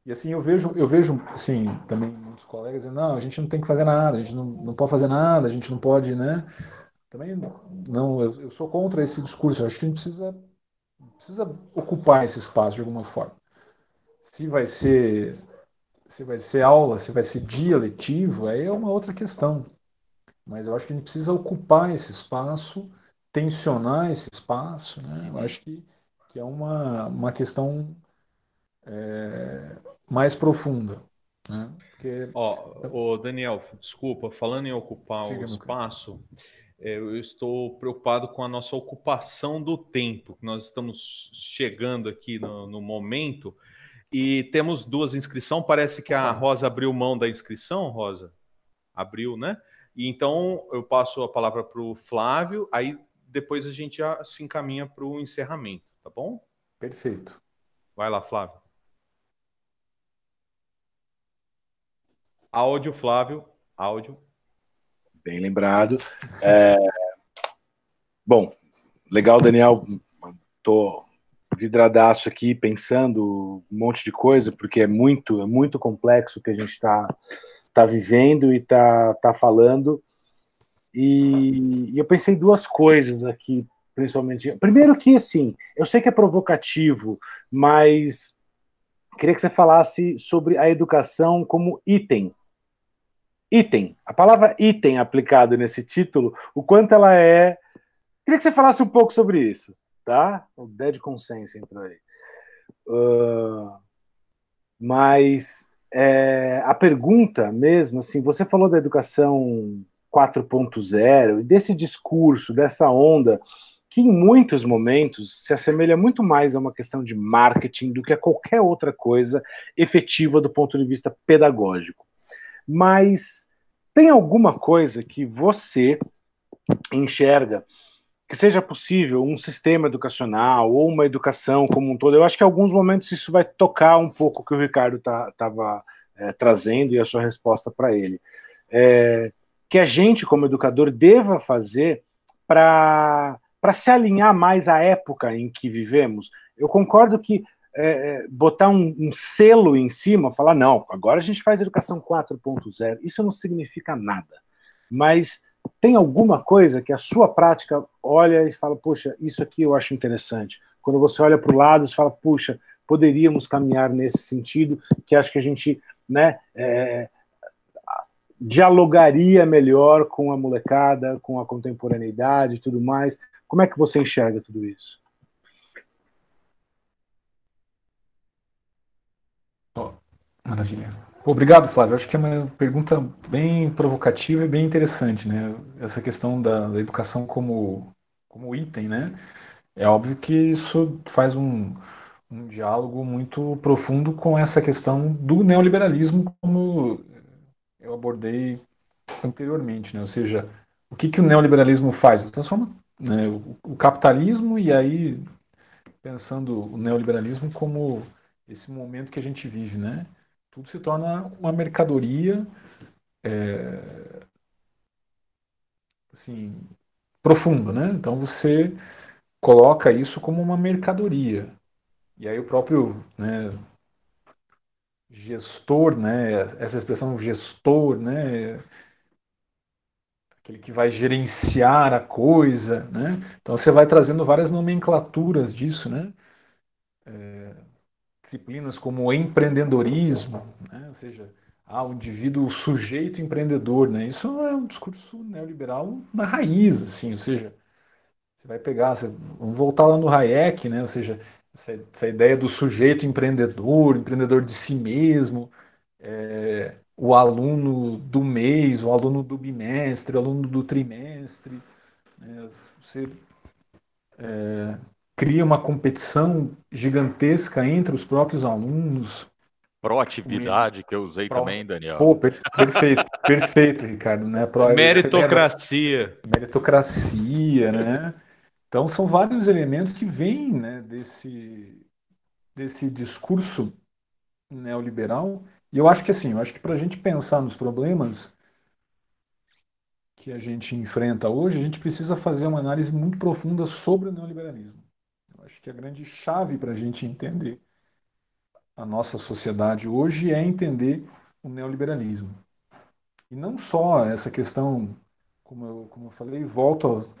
E assim, eu vejo assim, também muitos colegas dizendo, não, a gente não tem que fazer nada, a gente não pode fazer nada, a gente não pode, né? Também não, eu sou contra esse discurso, eu acho que a gente precisa ocupar esse espaço de alguma forma. Se vai ser aula, se vai ser dia letivo, aí é uma outra questão. Mas eu acho que a gente precisa ocupar esse espaço, tensionar esse espaço, né? Eu acho que é uma questão mais profunda. Né? Porque, Ó, Daniel, desculpa, falando em ocupar o espaço, eu estou preocupado com a nossa ocupação do tempo. Nós estamos chegando aqui no momento e temos 2 inscrições. Parece que a Rosa abriu mão da inscrição, Rosa? Abriu, né? E então eu passo a palavra para o Flávio, aí depois a gente já se encaminha para o encerramento, tá bom? Perfeito. Vai lá, Flávio. Áudio, Flávio. Áudio. Bem lembrado. Bom, legal, Daniel. Tô vidradaço aqui, pensando um monte de coisa, porque é muito complexo o que a gente tá vivendo e tá falando. E eu pensei duas coisas aqui, principalmente. Primeiro que, assim, eu sei que é provocativo, mas queria que você falasse sobre a educação como item. Item. A palavra item aplicada nesse título, o quanto ela é... Queria que você falasse um pouco sobre isso, tá? O Dead Consenso entrou aí. Mas a pergunta mesmo, assim, você falou da educação 4.0 e desse discurso, dessa onda, que em muitos momentos se assemelha muito mais a uma questão de marketing do que a qualquer outra coisa efetiva do ponto de vista pedagógico. Mas tem alguma coisa que você enxerga que seja possível um sistema educacional ou uma educação como um todo? Eu acho que em alguns momentos isso vai tocar um pouco o que o Ricardo estava trazendo e a sua resposta para ele. Que a gente, como educador, deva fazer para se alinhar mais à época em que vivemos. Eu concordo que botar um selo em cima, falar, não, agora a gente faz educação 4.0, isso não significa nada. Mas tem alguma coisa que a sua prática olha e fala, poxa, isso aqui eu acho interessante. Quando você olha para o lado, você fala, puxa, poderíamos caminhar nesse sentido, que acho que a gente, né, dialogaria melhor com a molecada, com a contemporaneidade e tudo mais. Como é que você enxerga tudo isso? Maravilha. Obrigado, Flávio. Acho que é uma pergunta bem provocativa e bem interessante, né? Essa questão da educação como item, né? É óbvio que isso faz um diálogo muito profundo com essa questão do neoliberalismo, como eu abordei anteriormente, né? Ou seja, o que o neoliberalismo faz? Ele transforma, né, o capitalismo, e aí pensando o neoliberalismo como esse momento que a gente vive, né? Tudo se torna uma mercadoria assim, profunda, né? Então você coloca isso como uma mercadoria. E aí o próprio, né, gestor, né, essa expressão gestor, né, aquele que vai gerenciar a coisa, né? Então você vai trazendo várias nomenclaturas disso, né? Disciplinas como empreendedorismo, né? Ou seja, o indivíduo, o sujeito empreendedor, né? Isso é um discurso neoliberal na raiz, assim, ou seja, você vai pegar, vamos voltar lá no Hayek, né? Ou seja, essa ideia do sujeito empreendedor, empreendedor de si mesmo, o aluno do mês, o aluno do bimestre, o aluno do trimestre, né? Você cria uma competição gigantesca entre os próprios alunos. Proatividade, que eu usei também, Daniel. Pô, perfeito, Ricardo, né? Meritocracia. Meritocracia, né? Então são vários elementos que vêm, né, desse discurso neoliberal. E eu acho que assim, para a gente pensar nos problemas que a gente enfrenta hoje, a gente precisa fazer uma análise muito profunda sobre o neoliberalismo. Eu acho que a grande chave para a gente entender a nossa sociedade hoje é entender o neoliberalismo. E não só essa questão, como eu falei, volto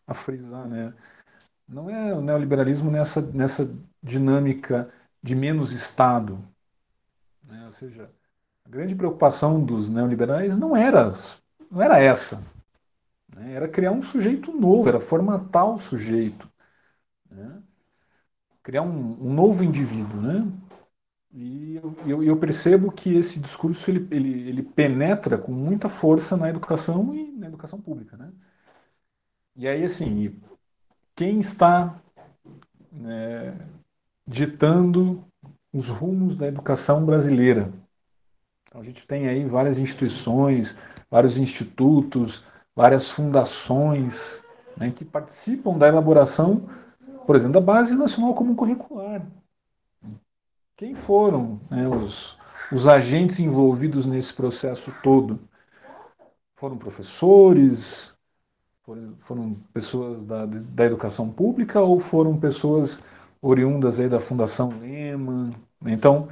a frisar, né? Não é o neoliberalismo nessa dinâmica de menos Estado, né? Ou seja, a grande preocupação dos neoliberais não era essa, né? Era criar um sujeito novo, era formatar o sujeito, né? Criar um novo indivíduo, né? E eu percebo que esse discurso ele penetra com muita força na educação e na educação pública, né? E aí, assim, quem está, né, ditando os rumos da educação brasileira? Então, a gente tem aí várias instituições, vários institutos, várias fundações, né, que participam da elaboração por exemplo, da Base Nacional Comum Curricular. Quem foram, né, os agentes envolvidos nesse processo todo? Foram professores? Foram pessoas da educação pública ou foram pessoas oriundas aí da Fundação Lehman? Então,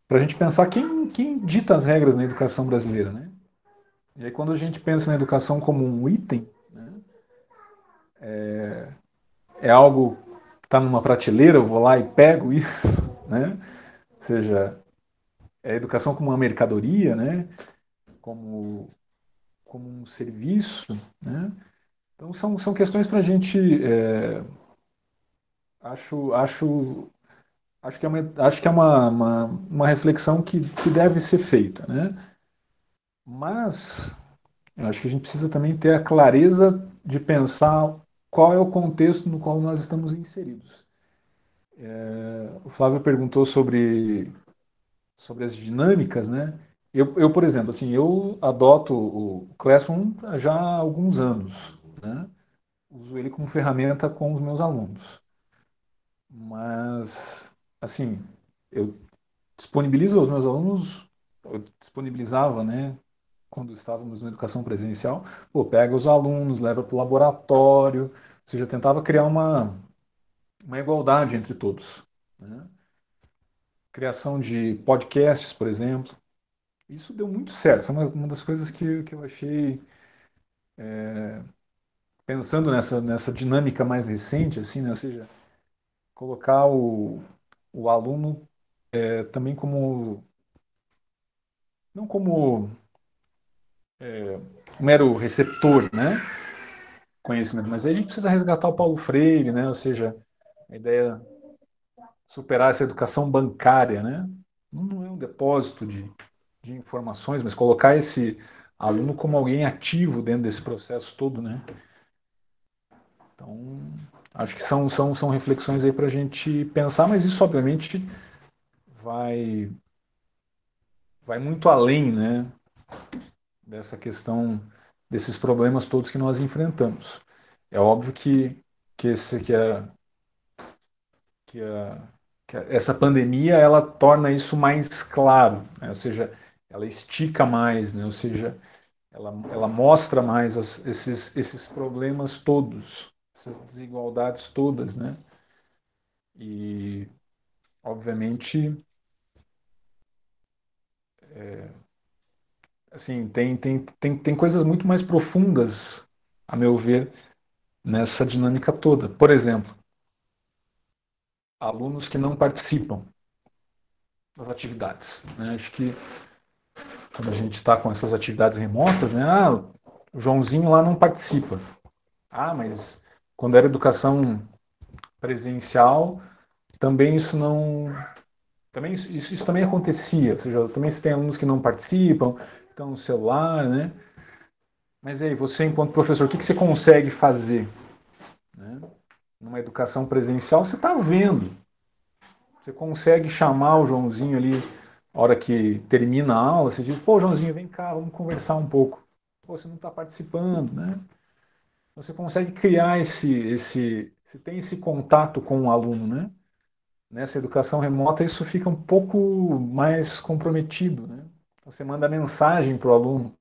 para a gente pensar quem dita as regras na educação brasileira, né? E aí quando a gente pensa na educação como um item, né, é algo que está numa prateleira, eu vou lá e pego isso, né? Ou seja, é a educação como uma mercadoria, né? Como um serviço, né? Então são questões para a gente acho que é uma reflexão que deve ser feita, né? Mas eu acho que a gente precisa também ter a clareza de pensar qual é o contexto no qual nós estamos inseridos. O Flávio perguntou sobre as dinâmicas, né? Por exemplo, assim, eu adoto o Classroom já há alguns anos, né? Uso ele como ferramenta com os meus alunos. Mas, assim, eu disponibilizo aos meus alunos, eu disponibilizava, né, quando estávamos na educação presencial, pega os alunos, leva para o laboratório, ou seja, tentava criar uma igualdade entre todos, né? Criação de podcasts, por exemplo. Isso deu muito certo, foi uma das coisas que eu achei, pensando nessa dinâmica mais recente, assim, né, ou seja, colocar o aluno também como, não como mero receptor, né, conhecimento, mas aí a gente precisa resgatar o Paulo Freire, né, ou seja, a ideia de superar essa educação bancária, né, não é um depósito de informações, mas colocar esse aluno como alguém ativo dentro desse processo todo, né. Então, acho que são reflexões aí para a gente pensar, mas isso obviamente vai, vai muito além, né, dessa questão, desses problemas todos que nós enfrentamos. É óbvio que, esse, que, a, que essa pandemia ela torna isso mais claro, né? Ou seja, ela estica mais, né? Ou seja, ela mostra mais esses problemas todos, essas desigualdades todas, né? E, obviamente, assim, tem coisas muito mais profundas, a meu ver, nessa dinâmica toda. Por exemplo, alunos que não participam das atividades, né? Acho que quando a gente está com essas atividades remotas, né? O Joãozinho lá não participa. Mas quando era educação presencial, também isso não, também isso também acontecia. Ou seja, também você tem alunos que não participam, estão no celular, né? Mas aí, você enquanto professor, o que você consegue fazer, né? Numa educação presencial, você está vendo. Você consegue chamar o Joãozinho ali, a hora que termina a aula, você diz, Joãozinho, vem cá, vamos conversar um pouco. Você não está participando, né? Você consegue criar você tem esse contato com o aluno, né? Nessa educação remota, isso fica um pouco mais comprometido, né? Você manda mensagem para o aluno,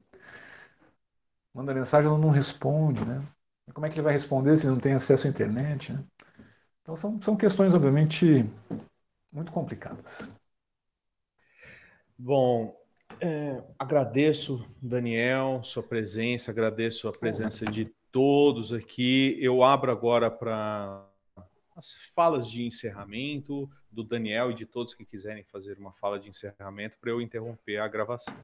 manda mensagem, o aluno não responde, né? E como é que ele vai responder se ele não tem acesso à internet, né? Então, são questões, obviamente, muito complicadas. Bom, agradeço, Daniel, sua presença, agradeço a presença de todos aqui. Eu abro agora para as falas de encerramento do Daniel e de todos que quiserem fazer uma fala de encerramento para eu interromper a gravação.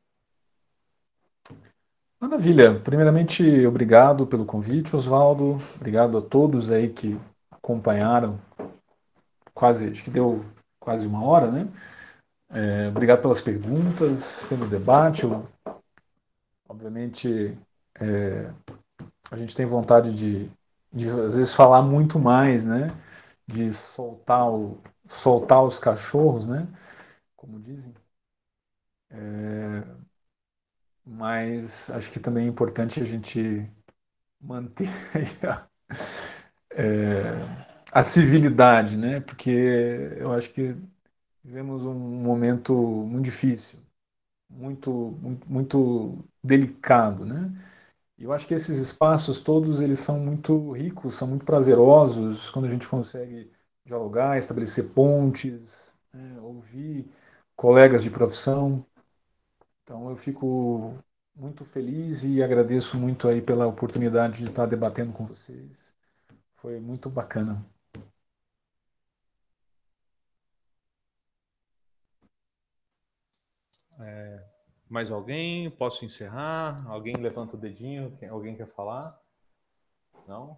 Maravilha. Primeiramente, obrigado pelo convite, Oswaldo. Obrigado a todos aí que acompanharam. Acho que deu quase uma hora, né? Obrigado pelas perguntas, pelo debate. Obviamente, a gente tem vontade de às vezes falar muito mais, né? De soltar os cachorros, né? Como dizem. Mas acho que também é importante a gente manter a civilidade, né? Porque eu acho que vivemos um momento muito difícil, muito delicado, né? E eu acho que esses espaços todos, eles são muito ricos, são muito prazerosos, quando a gente consegue dialogar, estabelecer pontes, né? Ouvir colegas de profissão. Então eu fico muito feliz e agradeço muito aí pela oportunidade de estar debatendo com vocês. Foi muito bacana. Mais alguém? Posso encerrar? Alguém levanta o dedinho? Alguém quer falar? Não?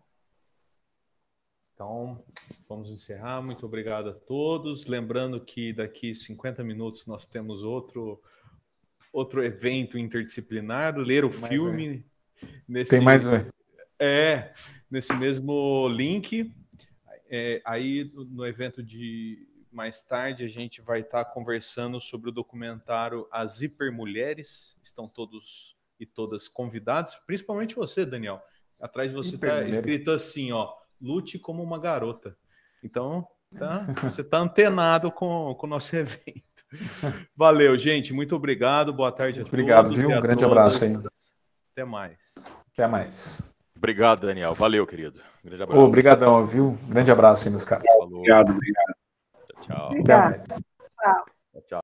Então, vamos encerrar. Muito obrigado a todos. Lembrando que daqui 50 minutos nós temos outro evento interdisciplinar, ler o filme. Tem mais um. Nesse mesmo link. Aí, no evento de mais tarde, a gente vai estar conversando sobre o documentário As Hipermulheres. Estão todos e todas convidados, principalmente você, Daniel. Atrás de você está escrito assim, ó, lute como uma garota. Então, você está antenado com o nosso evento. Valeu, gente. Muito obrigado. Boa tarde a todos. Obrigado, viu? Um grande abraço aí. Até mais. Até mais. Obrigado, Daniel. Valeu, querido. Um grande abraço. Obrigadão, viu? Um grande abraço aí, meus caras. Falou. Obrigado. Tchau. Até mais. Tchau.